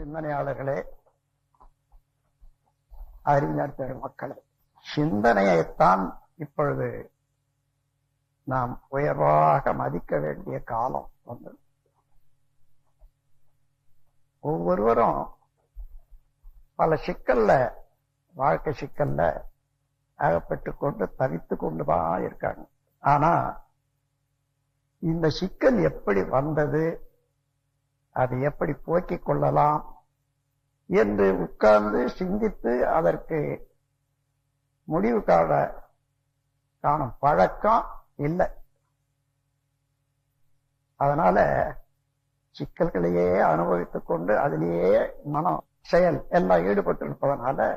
சிந்தனையாளர்களே, அறிஞர் பெருமக்களே, சிந்தனையைத்தான் இப்பொழுது நாம் உயர்வாக மதிக்க வேண்டிய காலம் வந்தது. ஒவ்வொருவரும் பல சிக்கல்ல, வாழ்க்கை சிக்கல்ல அகப்பட்டு கொண்டு தவித்து கொண்டுதான் இருக்காங்க. ஆனா இந்த சிக்கல் எப்படி வந்தது, அதை எப்படி போக்கிக் கொள்ளலாம் என்று உட்கார்ந்து சிந்தித்து அதற்கு முடிவு காணும் பழக்கம் இல்லை. அதனால சிக்கல்களையே அனுபவித்துக் கொண்டு அதிலேயே மனம் செயல் எல்லாம் ஈடுபட்டு இருப்பதனால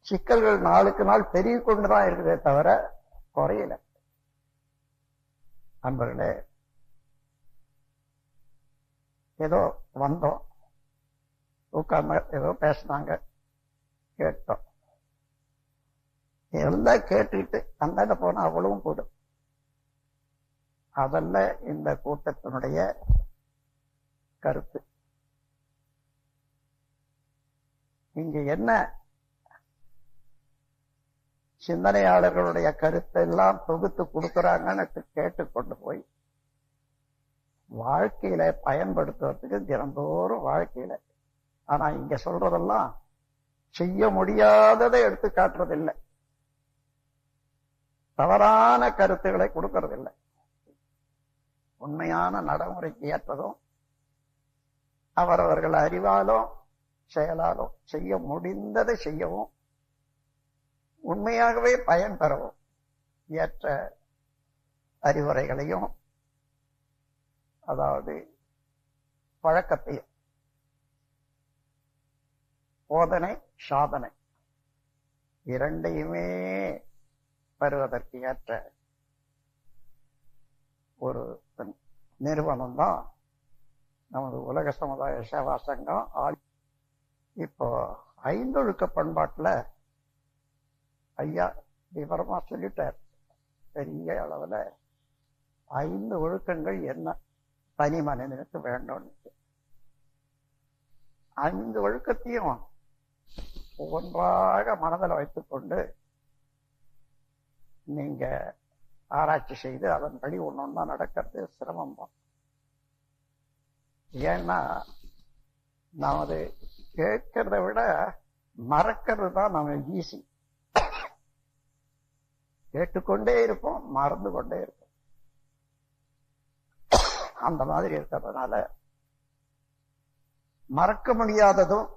சிக்கல்கள் நாளுக்கு நாள் பெருகிக் கொண்டுதான் இருக்குதே தவிர குறையல. நண்பர்களே, ஏதோ வந்தோம், உட்கார்ந்து ஏதோ பேசினாங்க, கேட்டோம். எல்லாம் கேட்டுக்கிட்டு அந்த போனா அவ்வளவும் போடும். அதல்ல இந்த கூட்டத்தினுடைய கருத்து. இங்க என்ன சிந்தனையாளர்களுடைய கருத்தை எல்லாம் தொகுத்து கொடுக்கிறாங்கன்னு கேட்டுக்கொண்டு போய் வாழ்க்கையில பயன்படுத்துவதற்கு தினந்தோறும் வாழ்க்கையில. ஆனா இங்க சொல்றதெல்லாம் செய்ய முடியாததை எடுத்து காட்டுறதில்லை, தவறான கருத்துக்களை கொடுக்கறதில்லை. உண்மையான நடைமுறைக்கு ஏற்றதும் அவரவர்கள் அறிவாலும் செயலாலும் செய்ய முடிந்ததை செய்யவும், உண்மையாகவே பயன் பெறவும் ஏற்ற அறிவுரைகளையும், அதாவது பழக்கத்தையும், போதனை சாதனை இரண்டையுமே பெறுவதற்கு ஏற்ற ஒரு நிறுவனம் தான் நமது உலக சமுதாய சேவா சங்கம். இப்போ ஐந்தொழுக்க பண்பாட்டுல ஐயா விவரமா சொல்லிட்டார். பெரிய அளவுல 5 ஒழுக்கங்கள் என்ன தனி மனிதனுக்கு வேண்டும். 5 ஒழுக்கத்தையும் ஒவ்வொன்றாக மனதில் வைத்துக் கொண்டு நீங்க ஆராய்ச்சி செய்து அதன்படி ஒன்னொன்னா நடக்கிறது சிரமம் தான். ஏன்னா நமது கேட்கறத விட மறக்கிறது தான் நம்ம ஈஸி. கேட்டுக்கொண்டே இருப்போம், மறந்து கொண்டே இருப்போம். அந்த மாதிரி இருக்கிறதுனால மறக்க முடியாததும்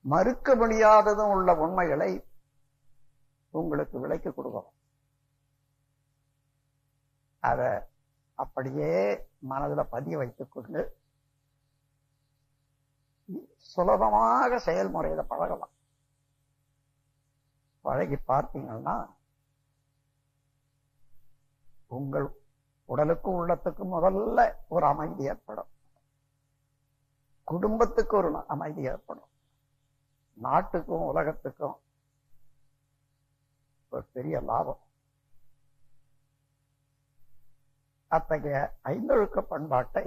மறுக்க முடியாததும் உள்ள உண்மைகளை உங்களுக்கு விளக்கி கொடுக்கிறோம். அத அப்படியே மனதில் பதிய வைத்துக் கொண்டு சுலபமாக செயல்முறையில பழகலாம். பழகி பார்த்தீங்கன்னா உங்கள் உடலுக்கும் உள்ளத்துக்கும் முதல்ல ஒரு அமைதி ஏற்படும், குடும்பத்துக்கு ஒரு அமைதி ஏற்படும், நாட்டுக்கும் உலகத்துக்கும் ஒரு பெரிய லாபம். அத்தகைய ஐந்தொழுக்க பண்பாட்டை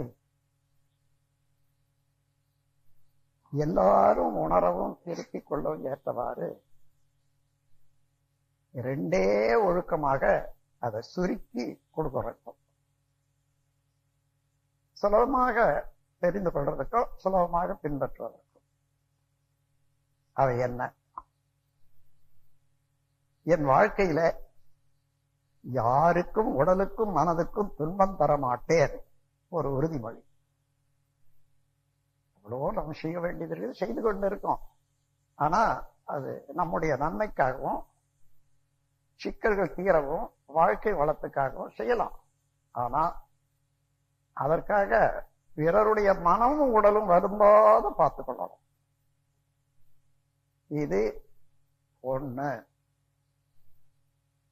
எல்லாரும் உணரவும் திருப்பிக் கொள்ளவும் ஏற்றவாறு 2 ஒழுக்கமாக அதை சுருக்கி கொடுக்கிறோம். சுலபமாக தெரிந்து கொள்றதுக்கும் சுலபமாக பின்பற்றுவதற்கும். அவை என்ன? என் வாழ்க்கையில யாருக்கும் உடலுக்கும் மனதுக்கும் துன்பம் தர மாட்டேன் ஒரு உறுதிமொழி. அவ்வளோ நம்ம செய்ய வேண்டியது செய்து கொண்டு இருக்கோம். ஆனா அது நம்முடைய நன்மைக்காகவும் சிக்கல்கள் தீரவும் வாழ்க்கை வளத்துக்காகவும் செய்யலாம். ஆனா அதற்காக பிறருடைய மனமும் உடலும் வரும்போது பார்த்துக் கொள்ளணும். இது ஒண்ணு.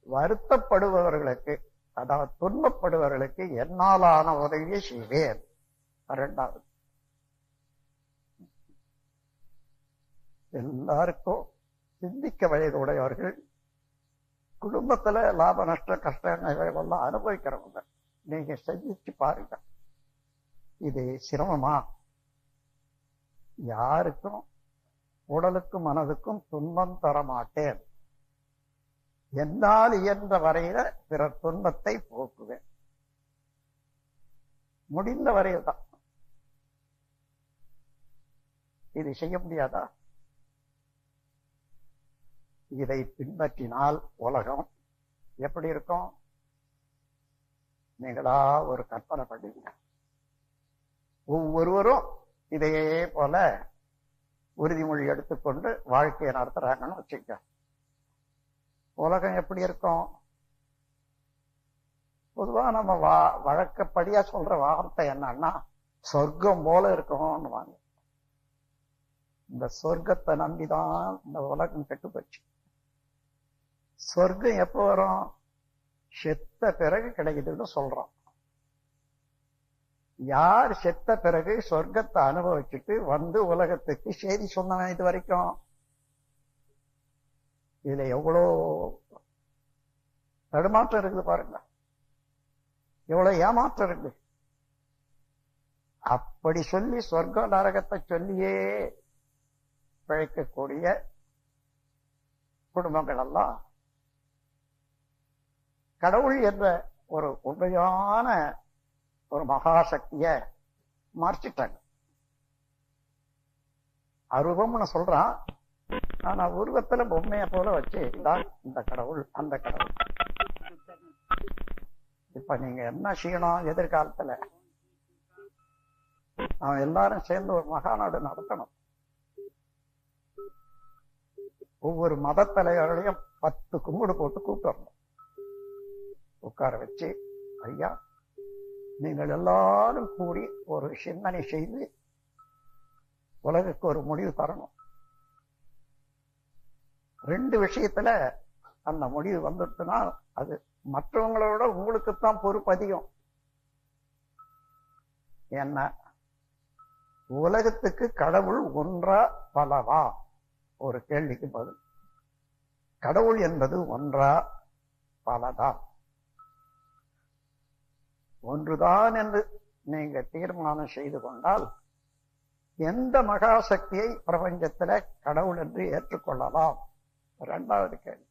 வருத்தப்படுபவர்களுக்கு, அதாவது துன்பப்படுபவர்களுக்கு என்னாலான உதவியை செய்வேன். 2வது, எல்லாருக்கும் சிந்திக்க வயதுடையவர்கள், குடும்பத்துல லாப நஷ்ட கஷ்டங்கள் எல்லாம் அனுபவிக்கிறவங்க, நீங்க சிந்திச்சு பாருங்க. இது சிரமமா? யாருக்கும் உடலுக்கும் மனதுக்கும் துன்பம் தர மாட்டேன். என்னால் இயன்ற வரையில பிறர் துன்பத்தை போக்குவேன். முடிந்த வரையில் தான். இது செய்ய முடியாதா? இதை பின்பற்றினால் உலகம் எப்படி இருக்கும்? நீங்களா ஒரு கற்பனை பண்ணுவீங்க. ஒவ்வொருவரும் இதையே போல உறுதிமொழி எடுத்துக்கொண்டு வாழ்க்கையை நடத்துறாங்கன்னு வச்சுக்க. உலகம் எப்படி இருக்கும்? பொதுவா நம்ம வழக்கப்படியா சொல்ற வார்த்தை என்னன்னா, சொர்க்கம் போல இருக்கும்னு வாங்க. இந்த சொர்க்கத்தை நம்பிதான் இந்த உலகம் கெட்டு போச்சு. சொர்க்கம் எப்போ வரும்? செத்த பிறகு கிடைக்குதுன்னு சொல்றோம். யார் செத்த பிறகு சொர்க்கத்தை அனுபவிச்சுட்டு வந்து உலகத்துக்கு செய்தி சொன்னவன் இது வரைக்கும்? இதுல எவ்வளோ தடுமாற்றம் இருக்குது பாருங்க, எவ்வளவு ஏமாற்றம் இருக்கு. அப்படி சொல்லி சொர்க்க நரகத்தை சொல்லியே பிழைக்கக்கூடிய குடும்பங்கள் எல்லாம் கடவுள் என்ற ஒரு உண்மையான ஒரு மகாசக்திய மறைச்சிட்டாங்க. அருவம்னு சொல்றான், ஆனா உருவத்துல பொம்மையை போல வச்சு இதான் இந்த கடவுள் அந்த கடவுள். இப்ப நீங்க என்ன செய்யணும்? எதிர்காலத்துல அவன் எல்லாரும் சேர்ந்து ஒரு மகாநாடு நடத்தணும். ஒவ்வொரு மத தலைவர்களையும் 10 கும்பிடு போட்டு கூப்பிட்டு வரணும். உட்கார வச்சு, ஐயா நீங்கள் எல்லாரும் கூடி ஒரு சிந்தனை செய்து உலகுக்கு ஒரு முடிவு தரணும். 2 விஷயத்துல அந்த முடிவு வந்துட்டுனா அது மற்றவங்களோட உங்களுக்குத்தான் பொறுப்பு அதிகம். என்ன, உலகத்துக்கு கடவுள் ஒன்றா பலவா? ஒரு கேள்விக்கு பதில். கடவுள் என்பது ஒன்றா பலதா? ஒன்றுதான் என்று நீங்க தீர்மானம் செய்து கொண்டால் எந்த மகாசக்தியை பிரபஞ்சத்துல கடவுள் என்று ஏற்றுக்கொள்ளலாம்? 2வது கேள்வி.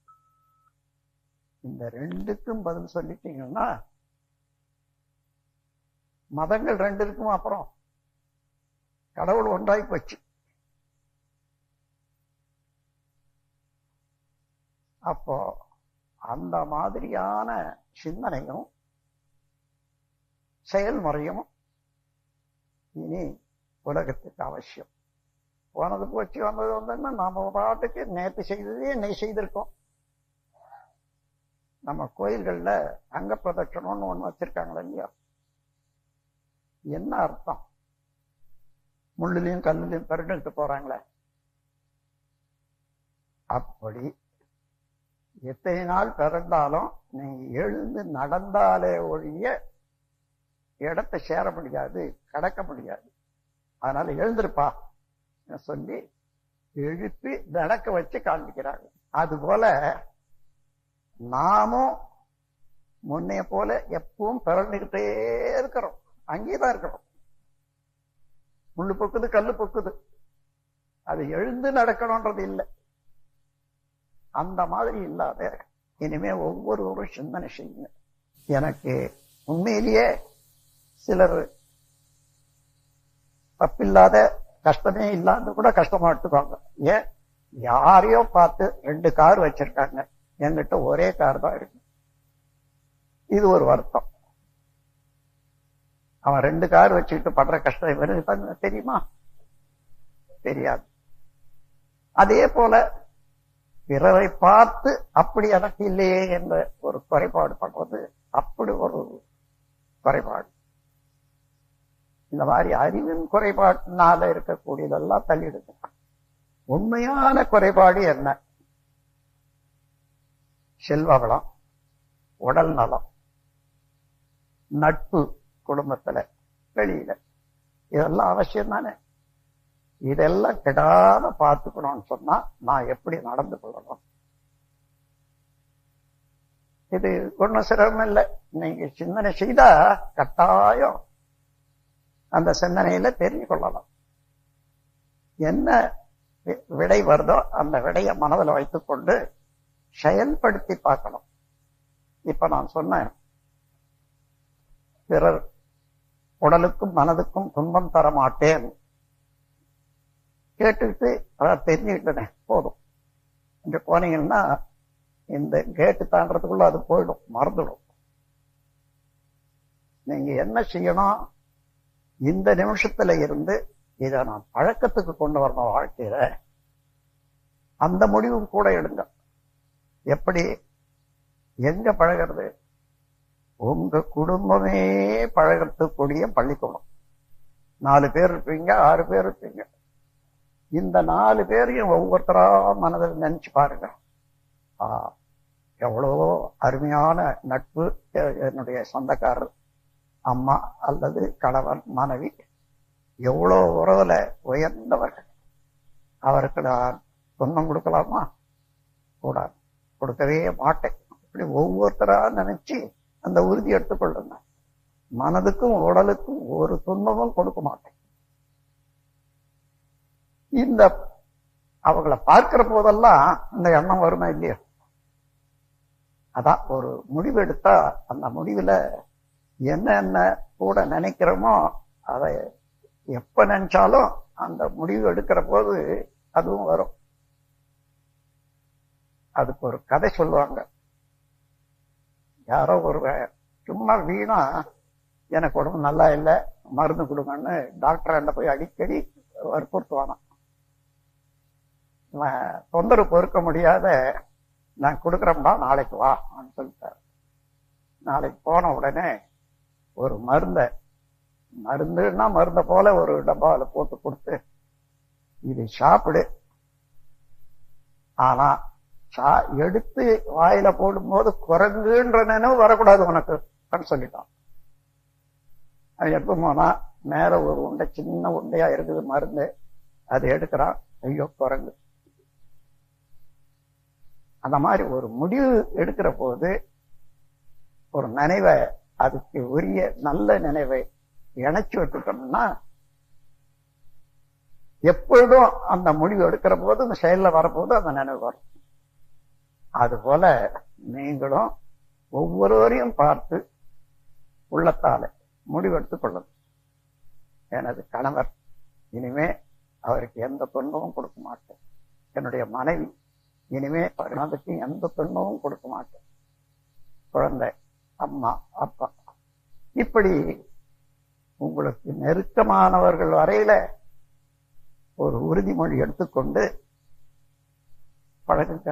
இந்த 2க்கும் பதில் சொல்லிட்டீங்கன்னா மதங்கள் 2க்கும் அப்புறம் கடவுள் ஒன்றாய் போச்சு. அப்போ அந்த மாதிரியான சிந்தனையும் செயல்முறையும் இனி உலகத்துக்கு அவசியம். போனது போச்சு, வந்தது வந்ததுன்னா நாம பாட்டுக்கு நேற்று செய்ததே இன்னைக்கு செய்திருக்கோம். நம்ம கோயில்கள்ல அங்க பிரதட்சணம்னு ஒண்ணு வச்சிருக்காங்களா இல்லையா? என்ன அர்த்தம்? முள்ளுலையும் கல்லுலையும் பெருண்டுட்டு போறாங்களே. அப்படி எத்தனை நாள் பிறந்தாலும் நீங்க எழுந்து நடந்தாலே ஒழிய இடத்தை சேர முடியாது, கடக்க முடியாது. அதனால எழுந்திருப்பா சொல்லி எழுப்பி நடக்க வச்சு காண்பிக்கிறாங்க. அதுபோல நாமும் முன்னைய போல எப்பவும் பிறந்துகிட்டே இருக்கிறோம், அங்கேதான் இருக்கிறோம். முள்ளு பொக்குது, கல்லு பொக்குது, அது எழுந்து நடக்கணும்ன்றது இல்லை. அந்த மாதிரி இல்லாத இனிமே ஒவ்வொருவரும் சிந்தனை செய்யுங்க. எனக்கு உண்மையிலேயே சிலர் தப்பில்லாத கஷ்டமே இல்லாத கூட கஷ்டமா எடுத்துக்காங்க. ஏன், யாரையோ பார்த்து 2 கார் வச்சிருக்காங்க, என்கிட்ட ஒரே கார் தான் இருக்கு. இது ஒரு வருத்தம். அவன் 2 கார் வச்சுக்கிட்டு படுற கஷ்டம் இவருக்கு தெரியுமா? தெரியாது. அதே போல பிறரை பார்த்து அப்படி எனக்கு இல்லையே என்ற ஒரு குறைபாடு பண்றது அப்படி ஒரு குறைபாடு. இந்த மாதிரி அறிவின் குறைபாட்டினால இருக்கக்கூடியதெல்லாம் தள்ளிடுது. உண்மையான குறைபாடு என்ன? செல்வ வளம், உடல் நலம், நட்பு, குடும்பத்துல, வெளியில, இதெல்லாம் அவசியம் தானே. இதெல்லாம் கெடாம பார்த்துக்கணும்னு சொன்னா நான் எப்படி நடந்து கொள்ளணும்? இது ஒன்னும் சிரமம் இல்லை. நீங்க சிந்தனை செய்தா கட்டாயம் அந்த சிந்தனையில தெரிஞ்சு கொள்ளலாம். என்ன விடை வருதோ அந்த விடையை மனதில் வைத்துக் கொண்டு செயல்படுத்தி பார்க்கணும். இப்ப நான் சொன்னேன், பிறர் உடலுக்கும் மனதுக்கும் துன்பம் தர மாட்டேன். கேட்டுக்கிட்டு அதை தெரிஞ்சுக்கிட்டேனே போதும். இங்க போனீங்கன்னா இந்த கேட்டு தாண்டறதுக்குள்ள அது போயிடும், மறந்துடும். நீங்க என்ன செய்யணும், இந்த நிமிஷத்துல இருந்து இதை நான் பழக்கத்துக்கு கொண்டு வரணும் வாழ்க்கையில. அந்த முடிவும் கூட எடுங்க. எப்படி, எங்க பழகிறது? உங்க குடும்பமே பழகிறதுக்கூடிய பள்ளிக்கூடம். 4 பேர் இருப்பீங்க, 6 பேர் இருப்பீங்க. இந்த 4 பேரையும் ஒவ்வொருத்தரா மனதில் நினைச்சு பாருங்க. எவ்வளவோ அருமையான நட்பு. என்னுடைய சொந்தக்காரர், அம்மா அல்லது கணவன், மனைவி, எவ்வளோ உறவுல உயர்ந்தவர்கள். அவருக்கு நான் சொந்தம் கொடுக்கலாமா? கூடாது, கொடுக்கவே மாட்டேன். இப்படி ஒவ்வொருத்தரா நினைச்சு அந்த உறுதி எடுத்துக்கொள்ளுங்க. மனதுக்கும் உடலுக்கும் ஒரு துன்பமும் கொடுக்க மாட்டேன். இந்த அவங்களை பார்க்கிற போதெல்லாம் இந்த எண்ணம் வருமா இல்லையோ? அதான் ஒரு முடிவு எடுத்தா அந்த முடிவுல என்ன கூட நினைக்கிறோமோ அதை எப்ப நினைச்சாலும் அந்த முடிவு எடுக்கிற போது அதுவும் வரும். அதுக்கு ஒரு கதை சொல்லுவாங்க. யாரோ ஒரு சும்மா வீணா எனக்கு உடம்பு நல்லா இல்லை, மருந்து கொடுங்கன்னு டாக்டர் போய் அடிக்கடி வற்புறுத்துவானா. தொந்தரவு பொறுக்க முடியாத, நான் கொடுக்குறேன்டா நாளைக்கு வா சொல்லிட்டார். நாளைக்கு போன உடனே ஒரு மருந்துன்னா மருந்த போல ஒரு டப்பாவில் போட்டு கொடுத்து, இது சாப்பிடு, ஆனா எடுத்து வாயில போடும்போது குரங்குன்ற நினைவு வரக்கூடாது உனக்கு சொல்லிட்டான். அது எப்ப போனா மேல ஒரு உண்டை, சின்ன உண்டையா இருக்குது மருந்து, அது எடுக்கிறான், ஐயோ குரங்கு. அந்த மாதிரி ஒரு முடிவு எடுக்கிற போது ஒரு நினைவை, அதுக்கு உரிய நல்ல நினைவை இணைச்சு விட்டுட்டோம்னா எப்பொழுதும் அந்த முடிவு எடுக்கிற போது, அந்த செயல்ல வரப்போது அந்த நினைவு வரும். அதுபோல நீங்களும் ஒவ்வொருவரையும் பார்த்து உள்ளத்தால முடிவெடுத்துக் கொள்ளும். எனது கணவர் இனிமே அவருக்கு எந்த துன்பமும் கொடுக்க மாட்டேன். என்னுடைய மனைவி இனிமே அவருக்கு எந்த துன்பமும் கொடுக்க மாட்டேன். குழந்தை, அம்மா, அப்பா, இப்படி உங்களுக்கு நெருக்கமானவர்கள் வரையில ஒரு உறுதிமொழி எடுத்துக்கொண்டு பழகுங்க.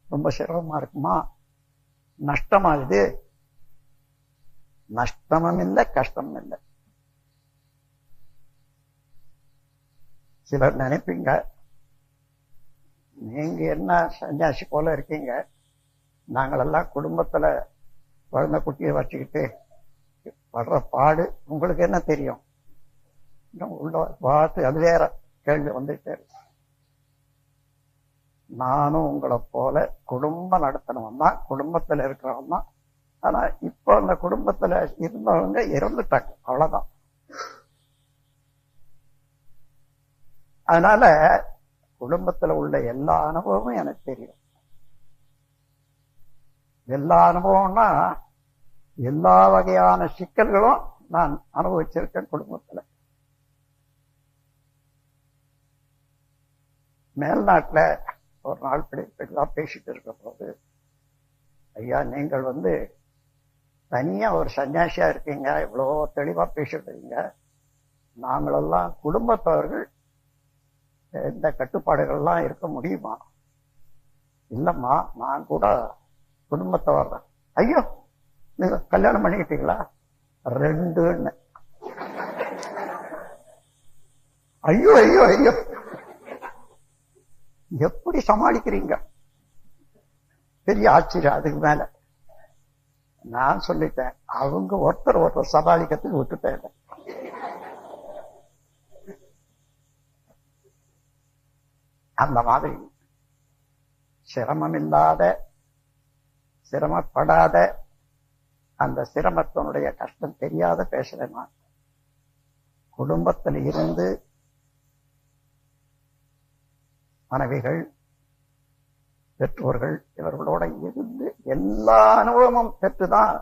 ரொம்ப சிரமமா இருக்குமா? நஷ்டமா? இது நஷ்டமும் இல்லை, கஷ்டமும் இல்லை. சிலர் நினைப்பீங்க, நீங்க என்ன சன்னியாசி போல இருக்கீங்க, நாங்களெல்லாம் குடும்பத்துல குழந்தை குட்டியை வச்சுக்கிட்டு படுற பாடு உங்களுக்கு என்ன தெரியும்? உள்ள பார்த்து அது வேற கேள்வி வந்துட்டே. நானும் உங்களை போல குடும்பம் நடத்தினவன் தான், குடும்பத்துல இருக்கிறவன் தான். ஆனா இப்போ அந்த குடும்பத்துல இருந்தவங்க இறந்துட்டாங்க, அவ்வளவுதான். அதனால குடும்பத்துல உள்ள எல்லா அனுபவமும் எனக்கு தெரியும். எல்லா அனுபவம்னா எல்லா வகையான சிக்கல்களும் நான் அனுபவிச்சிருக்கேன் குடும்பத்துல. மேல்நாட்டுல ஒரு நாள் பிள்ளைலாம் பேசிட்டு இருக்க போது, ஐயா நீங்கள் தனியா ஒரு சன்னியாசியா இருக்கீங்க, இவ்வளோ தெளிவா பேசிட்டு இருக்கீங்க, நாங்களெல்லாம் குடும்பத்தவர்கள் எந்த கட்டுப்பாடுகள்லாம் இருக்க முடியுமா? இல்லம்மா, நான் கூட குடும்பத்தவர் தான். ஐயோ, நீங்க கல்யாணம் பண்ணிக்கிட்டீங்களா? 2. ஐயோ ஐயோ ஐயோ, எப்படி சமாளிக்கிறீங்க? பெரிய ஆச்சரியம். அதுக்கு மேல நான் சொல்லிட்டேன், அவங்க ஒருத்தர் சமாளிக்கிறதுக்கு விட்டுட்டேன். அந்த மாதிரி சிரமம் இல்லாத, சிரமப்படாத, அந்த சிரமத்தினுடைய கஷ்டம் தெரியாத பேசுறேன். நான் குடும்பத்தில் இருந்து மனைவிகள், பெற்றோர்கள் இவர்களோட இருந்து எல்லா அனுபவமும் பெற்றுதான்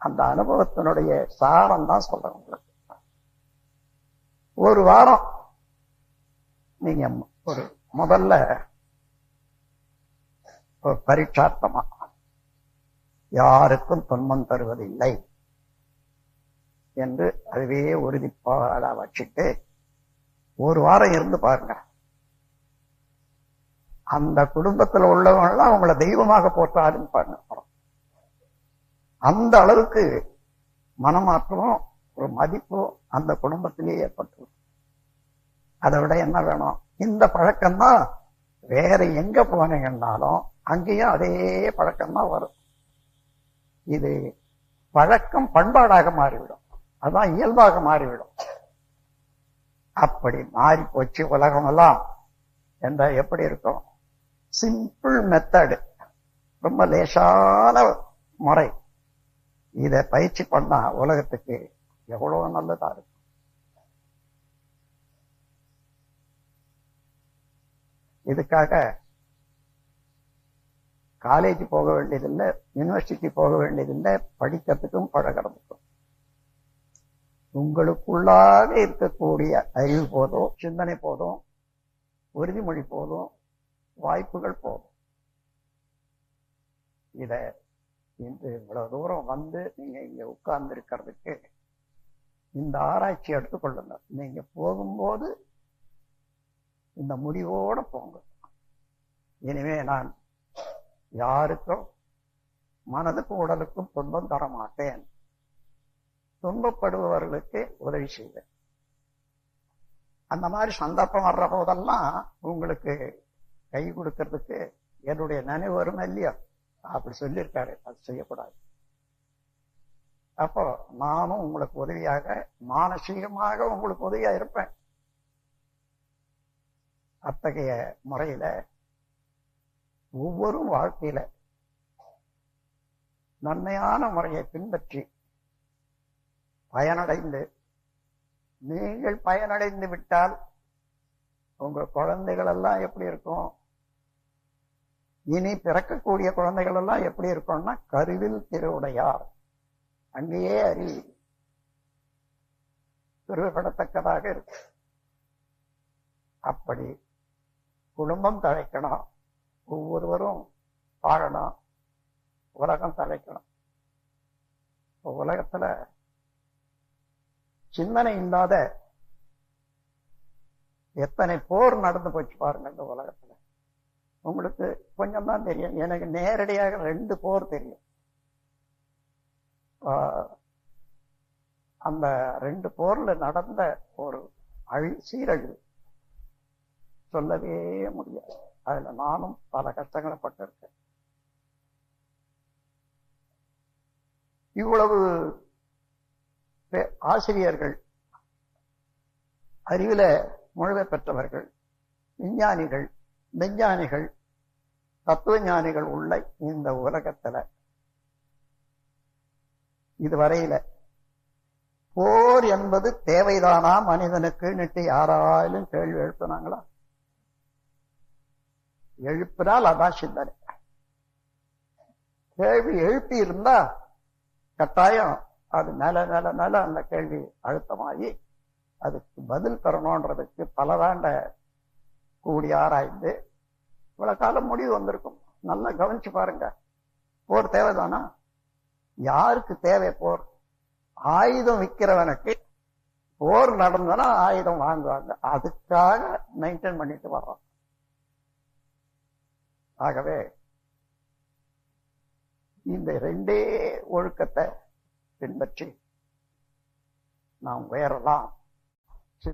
அந்த அனுபவத்தினுடைய சாரம் தான் சொல்றேன் உங்களுக்கு. ஒரு வாரம் நீங்க ஒரு முதல்ல ஒரு பரீட்சார்த்தமா யாருக்கும் துன்பம் தருவதில்லை என்று அதுவே உறுதிப்பாடா வச்சுட்டு ஒரு வாரம் இருந்து பாருங்க. அந்த குடும்பத்தில் உள்ளவங்களாம் அவங்கள தெய்வமாக போற்ற ஆரம்பிப்பாங்க. அந்த அளவுக்கு மனமாற்றமும் ஒரு மதிப்பும் அந்த குடும்பத்திலேயே ஏற்பட்டு, அதை விட என்ன வேணும்? இந்த பழக்கம்தான் வேற எங்க போனீங்கன்னாலும் அங்கேயும் அதே பழக்கம்தான் வரும். இது பழக்கம் பண்பாடாக மாறிவிடும், அதான் இயல்பாக மாறிவிடும். அப்படி மாறி போச்சு உலகம் எல்லாம் என்ற எப்படி இருக்கும்? சிம்பிள் மெத்தடு, ரொம்ப லேசான முறை. இத பயிற்சி பண்ணா உலகத்துக்கு எவ்வளவு நல்லதா இருக்கும். இதுக்காக காலேஜ் போக வேண்டியதில்லை, யூனிவர்சிட்டி போக வேண்டியதில்லை, படிக்கிறதுக்கும் பழகிறதுக்கும். உங்களுக்குள்ளாக இருக்கக்கூடிய அறிவு போதும், சிந்தனை போதும், உறுதிமொழி போதும், வாய்ப்புகள் போதும். இத இன்று இவ்வளவு தூரம் வந்து நீங்க இங்க உட்கார்ந்து இருக்கிறதுக்கு இந்த ஆராய்ச்சி எடுத்துக்கொள்ளுங்க. நீங்க போகும்போது இந்த முடிவோட போங்க. இனிமே நான் யாருக்கும் மனதுக்கும் உடலுக்கும் துன்பம் தர மாட்டேன், துன்பப்படுபவர்களுக்கு உதவி செய்வேன். அந்த மாதிரி சந்தர்ப்பம் வர்ற போதெல்லாம் உங்களுக்கு கை கொடுக்கறதுக்கு என்னுடைய நினைவு வரும் இல்லையா? அப்படி சொல்லியிருக்காரு, அது செய்யக்கூடாது. அப்போ நானும் உங்களுக்கு உதவியாக, மானசீகமாக உங்களுக்கு உதவியா இருப்பேன். அத்தகைய முறையில ஒவ்வொரு வாழ்க்கையில நன்மையான முறையை பின்பற்றி பயனடைந்து, நீங்கள் பயனடைந்து விட்டால் உங்க குழந்தைகள் எல்லாம் எப்படி இருக்கும்? இனி பிறக்கக்கூடிய குழந்தைகள் எல்லாம் எப்படி இருக்கும்னா, கருவில் திருவுடையார், அங்கேயே அறி பெருமைப்படத்தக்கதாக இருக்கு. அப்படி குடும்பம் தழைக்கணும், ஒவ்வொருவரும் வாழணும், உலகம் தழைக்கணும். உலகத்துல சிந்தனை இல்லாத எத்தனை போர் நடந்து போச்சு பாருங்க இந்த உலகத்துல. உங்களுக்கு கொஞ்சம் தான் தெரியும், எனக்கு நேரடியாக 2 போர் தெரியும். அந்த 2 போர்ல நடந்த ஒரு சீரழிவு சொல்லவே முடியாது. அதுல நானும் பல கஷ்டங்களை பட்டிருக்கேன். இவ்வளவு ஆசிரியர்கள், அறிவில முழுமை பெற்றவர்கள், விஞ்ஞானிகள், மெஞ்ஞானிகள், தத்துவ ஞானிகள் உள்ள இந்த உலகத்துல இதுவரையில போர் என்பது தேவைதானா மனிதனுக்கு யாராலும் கேள்வி எழுப்பினாங்களா? எழுப்பினால் அதான் சிந்தனை. கேள்வி எழுப்பி இருந்தா கட்டாயம் அது மேல அந்த கேள்வி அழுத்தமாகி அதுக்கு பதில் தரணுன்றதுக்கு பலதாண்ட கூடி ஆராய்ந்து இவ்வளவு காலம் முடிவு வந்திருக்கும். நல்லா கவனிச்சு பாருங்க. போர் தேவைதானா? யாருக்கு தேவை போர்? ஆயுதம் விற்கிறவனுக்கு போர் நடந்தனா ஆயுதம் வாங்குவாங்க, அதுக்காக மெயின்டைன் பண்ணிட்டு வர்றோம். ஆகவே இந்த 2 ஒழுக்கத்தை பின்பற்றி நாம் உயரலாம்.